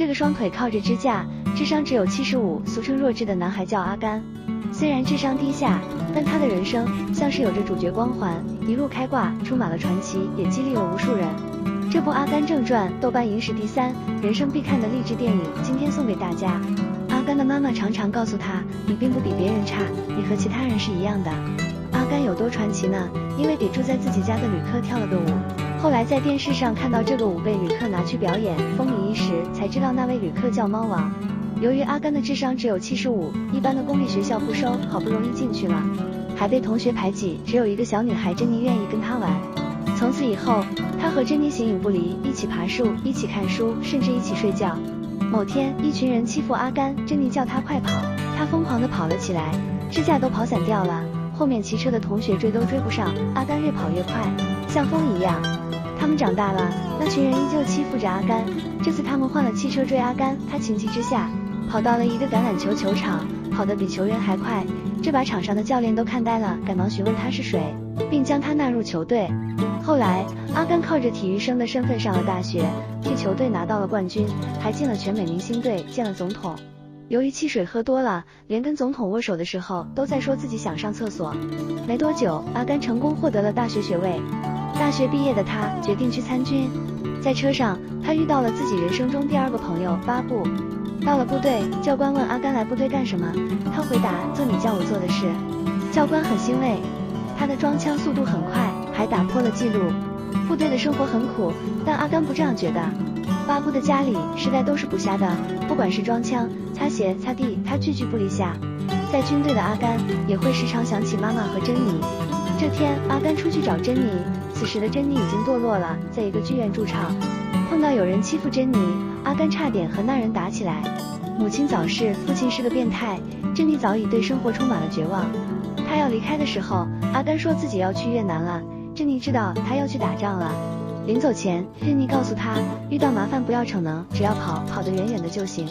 这个双腿靠着支架，智商只有75，俗称弱智的男孩叫阿甘。虽然智商低下，但他的人生像是有着主角光环，一路开挂，充满了传奇，也激励了无数人。这部《阿甘正传》豆瓣影史第3，人生必看的励志电影，今天送给大家。阿甘的妈妈常常告诉他，你并不比别人差，你和其他人是一样的。阿甘有多传奇呢？因为给住在自己家的旅客跳了个舞，后来在电视上看到这个舞被旅客拿去表演，风靡一时，才知道那位旅客叫猫王。由于阿甘的智商只有75，一般的公立学校不收，好不容易进去了，还被同学排挤，只有一个小女孩珍妮愿意跟他玩。从此以后，他和珍妮形影不离，一起爬树，一起看书，甚至一起睡觉。某天，一群人欺负阿甘，珍妮叫他快跑，他疯狂地跑了起来，支架都跑散掉了。后面骑车的同学追都追不上，阿甘越跑越快，像风一样。他们长大了，那群人依旧欺负着阿甘。这次他们换了汽车追阿甘，他情急之下跑到了一个橄榄球球场，跑得比球员还快。这把场上的教练都看呆了，赶忙询问他是谁，并将他纳入球队。后来，阿甘靠着体育生的身份上了大学，替球队拿到了冠军，还进了全美明星队，见了总统。由于汽水喝多了，连跟总统握手的时候都在说自己想上厕所。没多久，阿甘成功获得了大学学位。大学毕业的他决定去参军。在车上，他遇到了自己人生中第2个朋友巴布。到了部队，教官问阿甘来部队干什么，他回答做你叫我做的事。教官很欣慰，他的装枪速度很快，还打破了记录。部队的生活很苦，但阿甘不这样觉得。巴布的家里世代都是捕虾的，不管是装枪、擦鞋、擦地，他句句不离下。在军队的阿甘也会时常想起妈妈和珍妮。这天，阿甘出去找珍妮，此时的珍妮已经堕落了，在一个剧院驻唱。碰到有人欺负珍妮，阿甘差点和那人打起来。母亲早逝，父亲是个变态，珍妮早已对生活充满了绝望。他要离开的时候，阿甘说自己要去越南了。珍妮知道他要去打仗了。临走前，珍妮告诉他，遇到麻烦不要逞能，只要跑得远远的就行。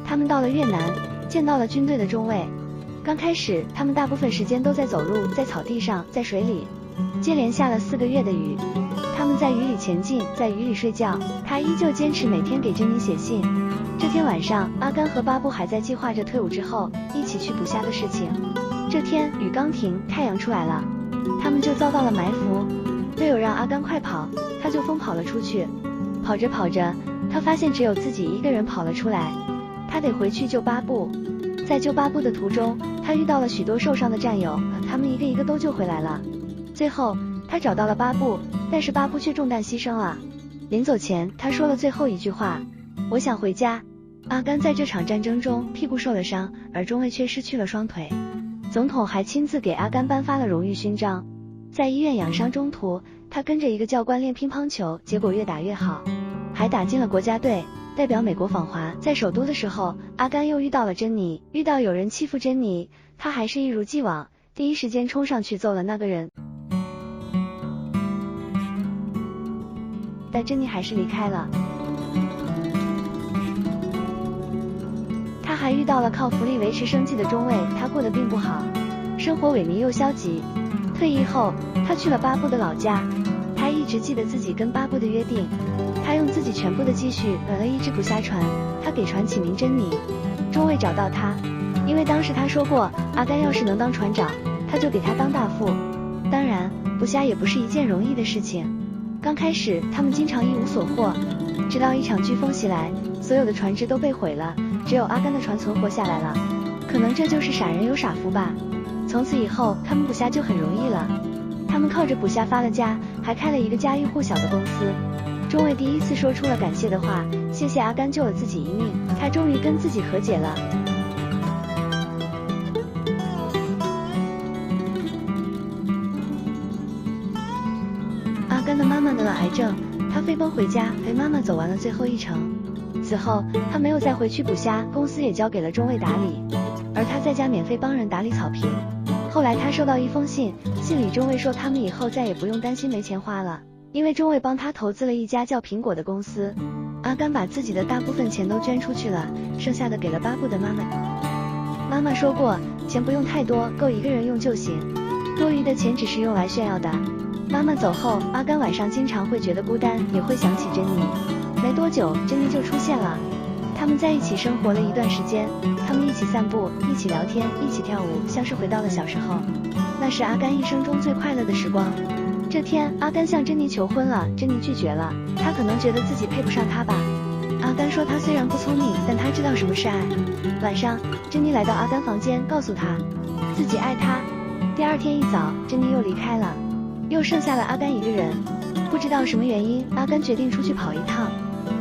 他们到了越南，见到了军队的中尉。刚开始，他们大部分时间都在走路，在草地上，在水里。接连下了4个月的雨，他们在雨里前进，在雨里睡觉。他依旧坚持每天给珍妮写信。这天晚上，阿甘和巴布还在计划着退伍之后一起去捕虾的事情。这天雨刚停，太阳出来了，他们就遭到了埋伏。队友让阿甘快跑，他就疯跑了出去。跑着跑着，他发现只有自己一个人跑了出来，他得回去救巴布。在救巴布的途中，他遇到了许多受伤的战友，他们一个一个都救回来了。最后，他找到了巴布，但是巴布却中弹牺牲了。临走前，他说了最后一句话：我想回家。阿甘在这场战争中屁股受了伤，而中尉却失去了双腿。总统还亲自给阿甘颁发了荣誉勋章。在医院养伤中途，他跟着一个教官练乒乓球，结果越打越好，还打进了国家队，代表美国访华。在首都的时候，阿甘又遇到了珍妮，遇到有人欺负珍妮，他还是一如既往，第一时间冲上去揍了那个人。但珍妮还是离开了。他还遇到了靠福利维持生计的中尉，他过得并不好，生活萎靡又消极。退役后，他去了巴布的老家，他一直记得自己跟巴布的约定，他用自己全部的积蓄买了一只捕虾船，他给船起名珍妮。中尉找到他，因为当时他说过，阿甘要是能当船长，他就给他当大副。当然，捕虾也不是一件容易的事情。刚开始，他们经常一无所获，直到一场飓风袭来，所有的船只都被毁了，只有阿甘的船存活下来了。可能这就是傻人有傻福吧。从此以后，他们捕虾就很容易了。他们靠着捕虾发了家，还开了一个家喻户晓的公司。中尉第一次说出了感谢的话，谢谢阿甘救了自己一命，他终于跟自己和解了。阿甘的妈妈得了癌症，他飞奔回家陪妈妈走完了最后一程。此后，他没有再回去捕虾，公司也交给了中尉打理，而他在家免费帮人打理草坪。后来他收到一封信，信里中尉说他们以后再也不用担心没钱花了，因为中尉帮他投资了一家叫苹果的公司。阿甘把自己的大部分钱都捐出去了，剩下的给了巴布的妈妈。妈妈说过，钱不用太多，够一个人用就行，多余的钱只是用来炫耀的。妈妈走后，阿甘晚上经常会觉得孤单，也会想起珍妮。没多久，珍妮就出现了。他们在一起生活了一段时间，他们一起散步，一起聊天，一起跳舞，像是回到了小时候。那是阿甘一生中最快乐的时光。这天，阿甘向珍妮求婚了，珍妮拒绝了，她可能觉得自己配不上他吧。阿甘说他虽然不聪明，但他知道什么是爱。晚上，珍妮来到阿甘房间，告诉他自己爱他。第二天一早，珍妮又离开了，又剩下了阿甘一个人。不知道什么原因，阿甘决定出去跑一趟，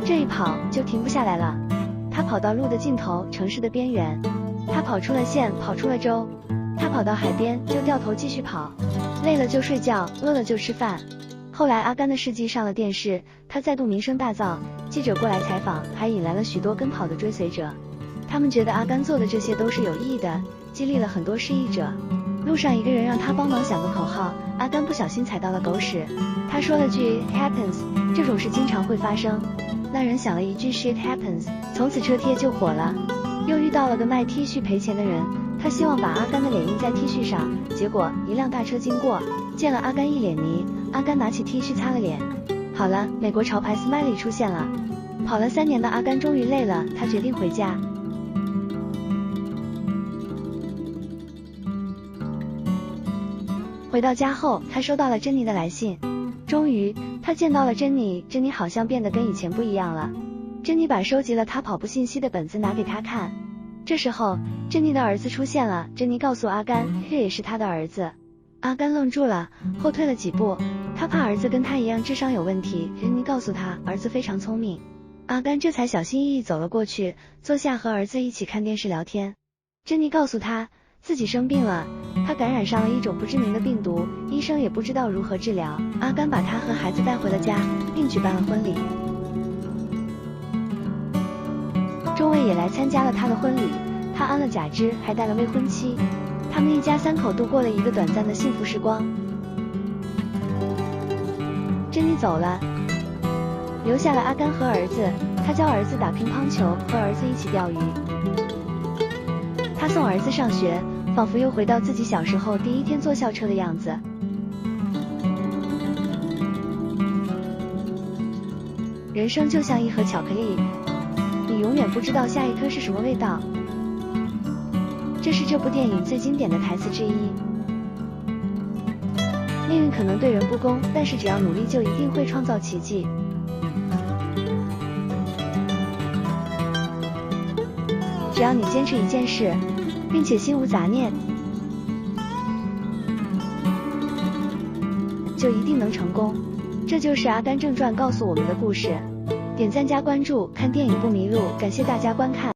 这一跑就停不下来了。他跑到路的尽头，城市的边缘，他跑出了县，跑出了州。他跑到海边，就掉头继续跑，累了就睡觉，饿了就吃饭。后来阿甘的事迹上了电视，他再度名声大噪，记者过来采访，还引来了许多跟跑的追随者。他们觉得阿甘做的这些都是有意义的，激励了很多失意者。路上一个人让他帮忙想个口号，阿甘不小心踩到了狗屎，他说了句 happens， 这种事经常会发生。那人想了一句 shit happens， 从此车贴就火了。又遇到了个卖 T 恤赔钱的人，他希望把阿甘的脸印在 T 恤上，结果一辆大车经过，溅了阿甘一脸泥。阿甘拿起 T 恤擦了脸。好了，美国潮牌 Smiley 出现了。跑了3年的阿甘终于累了，他决定回家。回到家后，他收到了珍妮的来信。终于，他见到了珍妮，珍妮好像变得跟以前不一样了。珍妮把收集了他跑步信息的本子拿给他看。这时候，珍妮的儿子出现了，珍妮告诉阿甘，这也是他的儿子。阿甘愣住了，后退了几步，他怕儿子跟他一样智商有问题。珍妮告诉他，儿子非常聪明。阿甘这才小心翼翼走了过去，坐下和儿子一起看电视聊天。珍妮告诉他，自己生病了，他感染上了一种不知名的病毒，医生也不知道如何治疗。阿甘把他和孩子带回了家，并举办了婚礼。周卫也来参加了他的婚礼，他安了假肢，还带了未婚妻。他们一家3口度过了一个短暂的幸福时光。珍妮走了，留下了阿甘和儿子。他教儿子打乒乓球，和儿子一起钓鱼。他送儿子上学，仿佛又回到自己小时候第一天坐校车的样子。人生就像一盒巧克力，你永远不知道下一颗是什么味道。这是这部电影最经典的台词之一。命运可能对人不公，但是只要努力，就一定会创造奇迹。只要你坚持一件事，并且心无杂念，就一定能成功。这就是《阿甘正传》告诉我们的故事。点赞加关注，看电影不迷路。感谢大家观看。